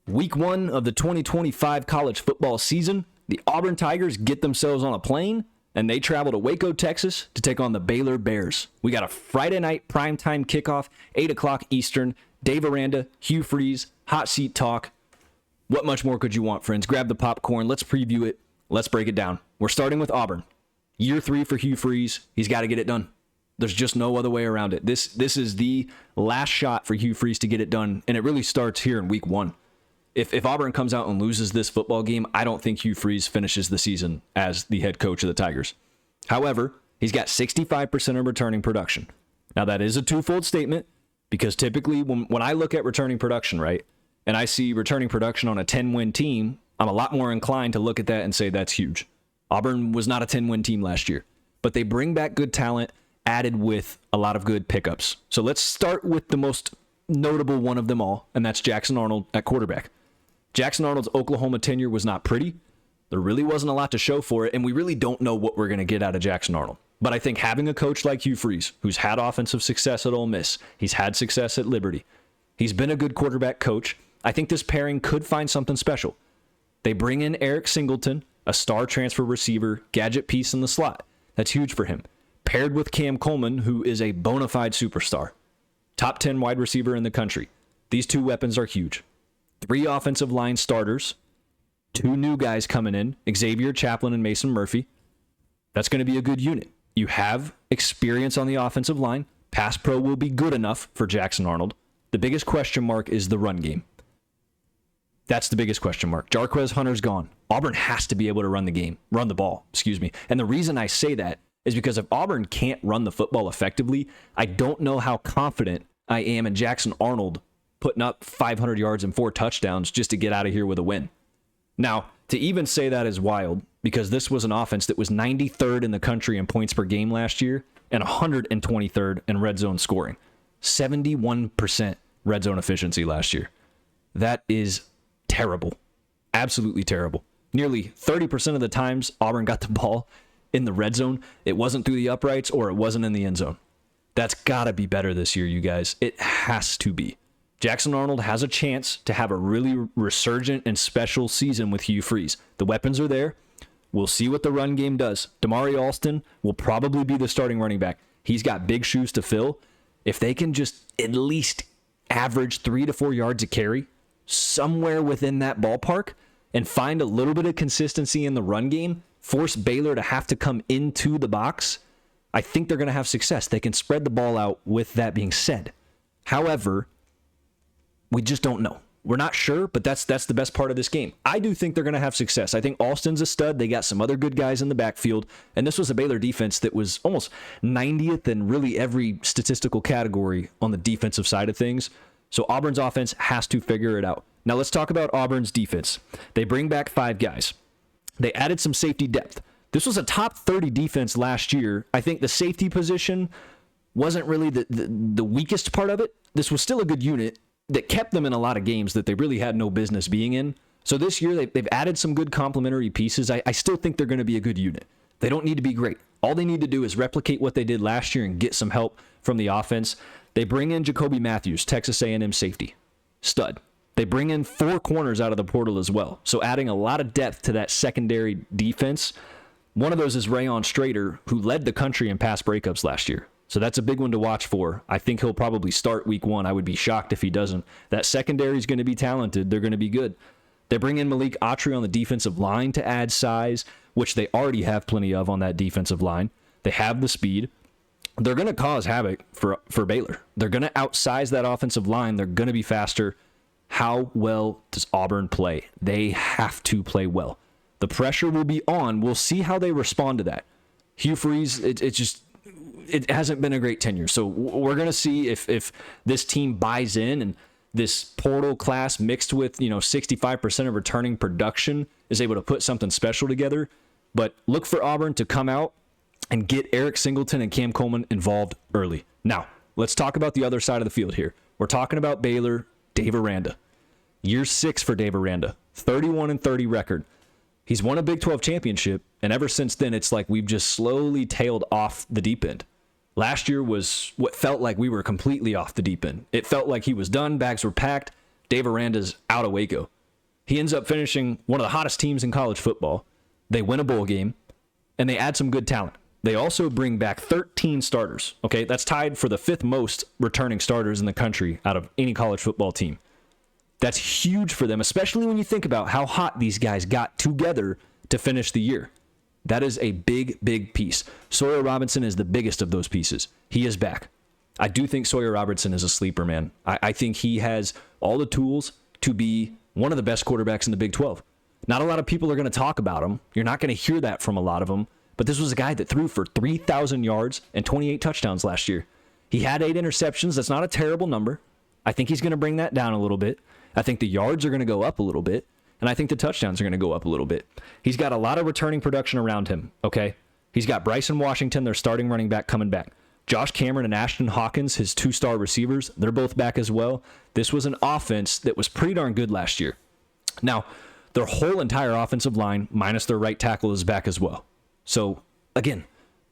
Week 1 of the 2025 college football season, the Auburn Tigers get themselves on a plane, and they travel to Waco, Texas to take on the Baylor Bears. We got a Friday night primetime kickoff, 8 o'clock Eastern. Dave Aranda, Hugh Freeze, hot seat talk. What much more could you want, friends? Grab the popcorn. Let's preview it. Let's break it down. We're starting with Auburn. Year 3 for Hugh Freeze. He's got to get it done. There's just no other way around it. This is the last shot for Hugh Freeze to get it done, and it really starts here in week 1. If Auburn comes out and loses this football game, I don't think Hugh Freeze finishes the season as the head coach of the Tigers. However, he's got 65% of returning production. Now, that is a twofold statement because typically when I look at returning production, right, and I see returning production on a 10-win team, I'm a lot more inclined to look at that and say that's huge. Auburn was not a 10-win team last year, but they bring back good talent added with a lot of good pickups. So let's start with the most notable one of them all, and that's Jackson Arnold at quarterback. Jackson Arnold's Oklahoma tenure was not pretty. There really wasn't a lot to show for it, and we really don't know what we're going to get out of Jackson Arnold. But I think having a coach like Hugh Freeze, who's had offensive success at Ole Miss, he's had success at Liberty, he's been a good quarterback coach, I think this pairing could find something special. They bring in Eric Singleton, a star transfer receiver, gadget piece in the slot. That's huge for him. Paired with Cam Coleman, who is a bona fide superstar. Top 10 wide receiver in the country. These two weapons are huge. 3 offensive line starters, 2 new guys coming in, Xavier Chaplin and Mason Murphy. That's going to be a good unit. You have experience on the offensive line. Pass pro will be good enough for Jackson Arnold. The biggest question mark is the run game. That's the biggest question mark. Jarquez Hunter's gone. Auburn has to be able to run the ball. And the reason I say that is because if Auburn can't run the football effectively, I don't know how confident I am in Jackson Arnold putting up 500 yards and 4 touchdowns just to get out of here with a win. Now, to even say that is wild because this was an offense that was 93rd in the country in points per game last year and 123rd in red zone scoring. 71% red zone efficiency last year. That is terrible. Absolutely terrible. Nearly 30% of the times Auburn got the ball in the red zone, it wasn't through the uprights or it wasn't in the end zone. That's got to be better this year, you guys. It has to be. Jackson Arnold has a chance to have a really resurgent and special season with Hugh Freeze. The weapons are there. We'll see what the run game does. Damari Alston will probably be the starting running back. He's got big shoes to fill. If they can just at least average 3 to 4 yards a carry, somewhere within that ballpark, and find a little bit of consistency in the run game, force Baylor to have to come into the box, I think they're going to have success. They can spread the ball out with that being said. However, we just don't know. We're not sure, but that's the best part of this game. I do think they're going to have success. I think Alston's a stud. They got some other good guys in the backfield, and this was a Baylor defense that was almost 90th in really every statistical category on the defensive side of things. So Auburn's offense has to figure it out. Now let's talk about Auburn's defense. They bring back 5 guys. They added some safety depth. This was a top 30 defense last year. I think the safety position wasn't really the weakest part of it. This was still a good unit that kept them in a lot of games that they really had no business being in. So this year, they've added some good complementary pieces. I still think they're going to be a good unit. They don't need to be great. All they need to do is replicate what they did last year and get some help from the offense. They bring in Jacoby Matthews, Texas A&M safety. Stud. They bring in 4 corners out of the portal as well. So adding a lot of depth to that secondary defense. One of those is Rayon Strader, who led the country in pass breakups last year. So that's a big one to watch for. I think he'll probably start week 1. I would be shocked if he doesn't. That secondary is going to be talented. They're going to be good. They bring in Malik Autry on the defensive line to add size, which they already have plenty of on that defensive line. They have the speed. They're going to cause havoc for Baylor. They're going to outsize that offensive line. They're going to be faster. How well does Auburn play? They have to play well. The pressure will be on. We'll see how they respond to that. Hugh Freeze, it hasn't been a great tenure. So we're going to see if this team buys in and this portal class mixed with, 65% of returning production is able to put something special together. But look for Auburn to come out and get Eric Singleton and Cam Coleman involved early. Now, let's talk about the other side of the field here. We're talking about Baylor, Dave Aranda. Year 6 for Dave Aranda, 31-30 record. He's won a Big 12 championship, and ever since then, it's like we've just slowly tailed off the deep end. Last year was what felt like we were completely off the deep end. It felt like he was done, bags were packed, Dave Aranda's out of Waco. He ends up finishing one of the hottest teams in college football. They win a bowl game, and they add some good talent. They also bring back 13 starters. Okay, that's tied for the 5th most returning starters in the country out of any college football team. That's huge for them, especially when you think about how hot these guys got together to finish the year. That is a big, big piece. Sawyer Robinson is the biggest of those pieces. He is back. I do think Sawyer Robertson is a sleeper, man. I think he has all the tools to be one of the best quarterbacks in the Big 12. Not a lot of people are going to talk about him. You're not going to hear that from a lot of them. But this was a guy that threw for 3,000 yards and 28 touchdowns last year. He had 8 interceptions. That's not a terrible number. I think he's going to bring that down a little bit. I think the yards are going to go up a little bit. And I think the touchdowns are going to go up a little bit. He's got a lot of returning production around him, okay? He's got Bryson Washington, their starting running back, coming back. Josh Cameron and Ashton Hawkins, his 2-star receivers, they're both back as well. This was an offense that was pretty darn good last year. Now, their whole entire offensive line, minus their right tackle, is back as well. So, again,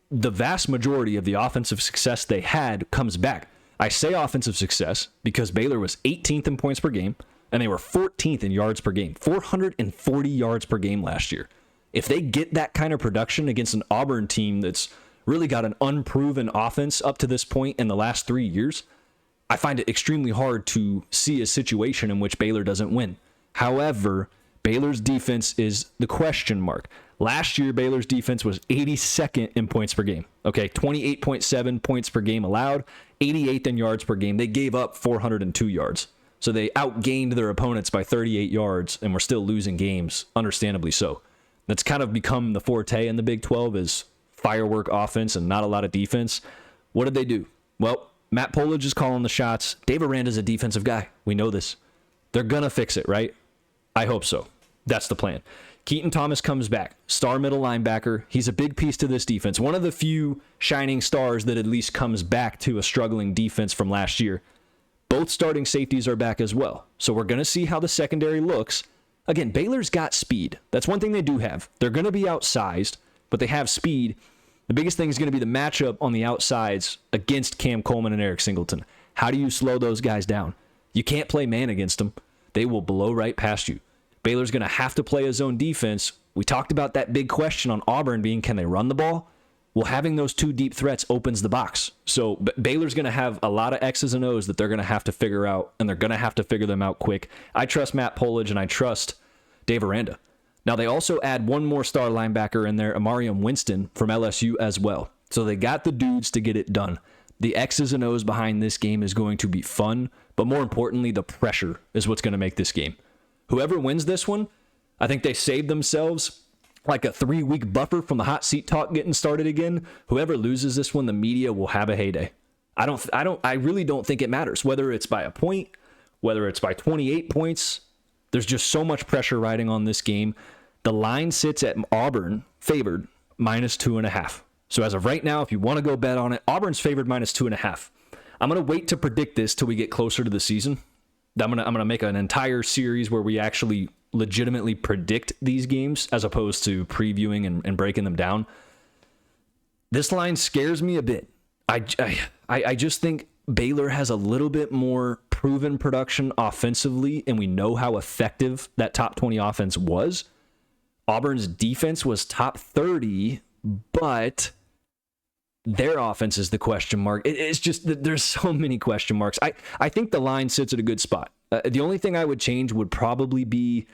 the vast majority of the offensive success they had comes back. I say offensive success because Baylor was 18th in points per game, and they were 14th in yards per game. 440 yards per game last year. If they get that kind of production against an Auburn team that's really got an unproven offense up to this point in the last 3 years, I find it extremely hard to see a situation in which Baylor doesn't win. However, Baylor's defense is the question mark. Last year, Baylor's defense was 82nd in points per game. Okay, 28.7 points per game allowed, 88th in yards per game. They gave up 402 yards. So they outgained their opponents by 38 yards and were still losing games, understandably so. That's kind of become the forte in the Big 12 is firework offense and not a lot of defense. What did they do? Well, Matt Polage is calling the shots. Dave Aranda's a defensive guy. We know this. They're going to fix it, right? I hope so. That's the plan. Keaton Thomas comes back. Star middle linebacker. He's a big piece to this defense. One of the few shining stars that at least comes back to a struggling defense from last year. Both starting safeties are back as well. So we're going to see how the secondary looks. Again, Baylor's got speed. That's one thing they do have. They're going to be outsized, but they have speed. The biggest thing is going to be the matchup on the outsides against Cam Coleman and Eric Singleton. How do you slow those guys down? You can't play man against them. They will blow right past you. Baylor's going to have to play a zone defense. We talked about that big question on Auburn being, can they run the ball? Well, having those 2 deep threats opens the box. So Baylor's going to have a lot of X's and O's that they're going to have to figure out, and they're going to have to figure them out quick. I trust Matt Polage, and I trust Dave Aranda. Now, they also add one more star linebacker in there, Amarium Winston from LSU as well. So they got the dudes to get it done. The X's and O's behind this game is going to be fun, but more importantly, the pressure is what's going to make this game. Whoever wins this one, I think they saved themselves like a 3-week buffer from the hot seat talk getting started again. Whoever loses this one, the media will have a heyday. I really don't think it matters whether it's by a point, whether it's by 28 points. There's just so much pressure riding on this game. The line sits at Auburn favored -2.5. So as of right now, if you want to go bet on it, Auburn's favored -2.5. I'm going to wait to predict this till we get closer to the season. I'm gonna make an entire series where we actually legitimately predict these games as opposed to previewing and breaking them down. This line scares me a bit. I just think Baylor has a little bit more proven production offensively, and we know how effective that top 20 offense was. Auburn's defense was top 30, but their offense is the question mark. It's just that there's so many question marks. I think the line sits at a good spot. The only thing I would change would probably be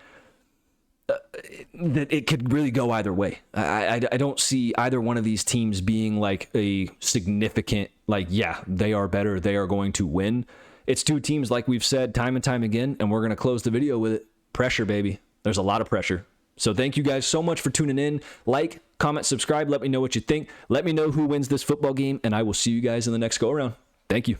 that it could really go either way. I don't see either one of these teams being like a significant, like, yeah, they are better, they are going to win. It's 2 teams, like we've said time and time again, and we're going to close the video with it. Pressure, baby. There's a lot of pressure. So thank you guys so much for tuning in. Like, comment, subscribe. Let me know what you think. Let me know who wins this football game, and I will see you guys in the next go-around. Thank you.